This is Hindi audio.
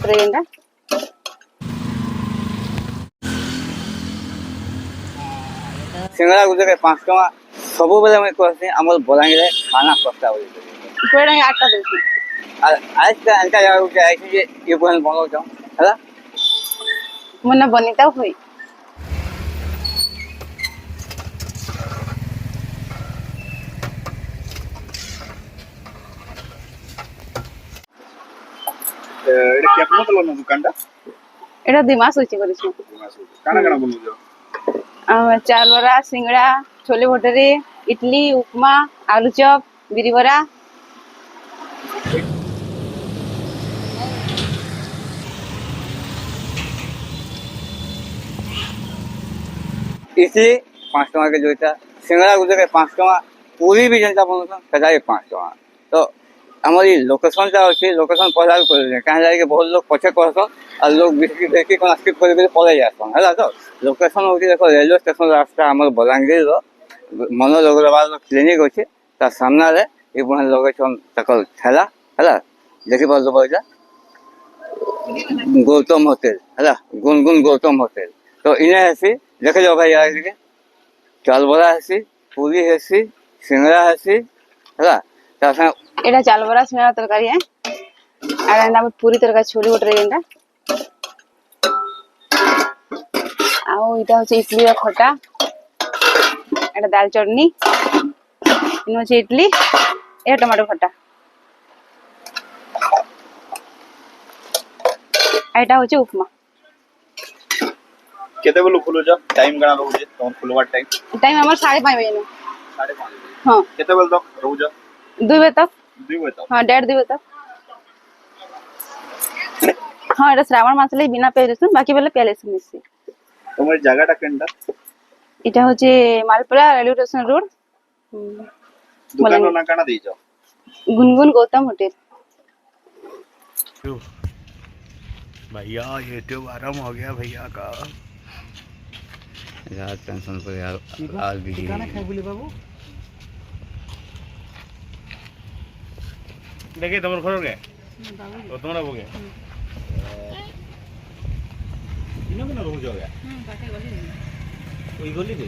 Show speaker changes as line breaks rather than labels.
ଗୋଟେ ଏଇଟା
सिंगड़ा गुजरे 5 टका सब बेले मैं कहते आम बलांगीर खाना सस्ता बोली
କୋଡ଼ିଏ ଟଙ୍କା 8ଟା ଦେଉଛି
आज एंता जगह गुटे आई जे ये पॉइंट बनाउछ हैला
ମୋ ନା ବନିତା ହୁଏ
ଏଟା କେପନ ତଲ ନା ଦୁକାନଟା
ଏଇଟା 2 ମାସ ହୋଇଛି କରିଛୁ
କାଣା କାଣା ବନଉଛ
ଚାର ବରା ସିଙ୍ଗଡ଼ା ଛୋଲେ ଭଟୁରେ ଇଡଲି ଉପମା ଆଳୁ ଚପ ବିରି ବରା
इसी 5 टका के जोइता सिंगड़ा गुजरे 5 टका पूरी भी जनता बनाउछ सेटा 5 टका तो हमारी लोकेशन टा अछि लोकेशन पहला कर कहां जाए के बहुत लोग पछे कहत और लोग बेसी कोन स्किप कर के पले जासन हैला तो लोकेशन होती देखो रेलवे स्टेशन रास्ता हमर बलांगीर रो मनोज अग्रवाल क्लिनिक अछि ता सामना रे ए बहन लोकेशन तकल थैला हैला देखि पाल बोइजा गौतम होटल हैला गुनगुन गौतम होटल तो इने हसी देखे जाओ भाई यार के चाल बड़ा हसी पूरी हसी सिंगड़ा हसी हैला ता
ଏଇଟା ଚାଲ ବରା ସିଙ୍ଗଡ଼ା ତରକାରୀ ଆଉ ଏଇଟା ଆମର ପୁରୀ ତରକାରୀ ଛୋଲେ ଭଟୁରେ ଏଇଟା ଆଉ ଏଇଟା ହଉଛି ଇଡଲିର ଖଟା ଏଇଟା ଦାଲ ଚଟନି ଇନ ହଉଛି ଇଡଲି ଏ ଟମାଟୋ ଖଟା ଏଇଟା ହଉଛି ଉପମା
କେତେ ବେଲୁ ଖୋଲୁଛ ଟାଇମ କାଣା ରହୁଛି ତମର ଖୋଲବାର ଟାଇମ
ଟାଇମ ଆମର 5:30 बजे
5:30
हाँ
କେତେ ବେଲ ତକ ରହୁଛ
2 बजे तक
2 बजे तक
हाँ 1:30 2 बजे तक हाँ এটা শ্রাবণ মাস লাই বিনা পেঁয়াজ রসুন বাকি বেলে পেঁয়াজ রসুন মিশি
তোমার জায়গাটা কেনটা
এটা হচ্ছে মালপরা রেলওয়ে স্টেশন রোড
দোকানর না কাଣା দেইছ
गुनगुन गौतम होटल
भैया ये तो आराम हो गया भैया का यार टेंशन पर यार आज भी
ठिकाना खाए बोले बाबू
देखिए तुम्हारे घर गए तो तुम्हारा हो गया
इनो बिना रहू जाओ गया
वही गली दे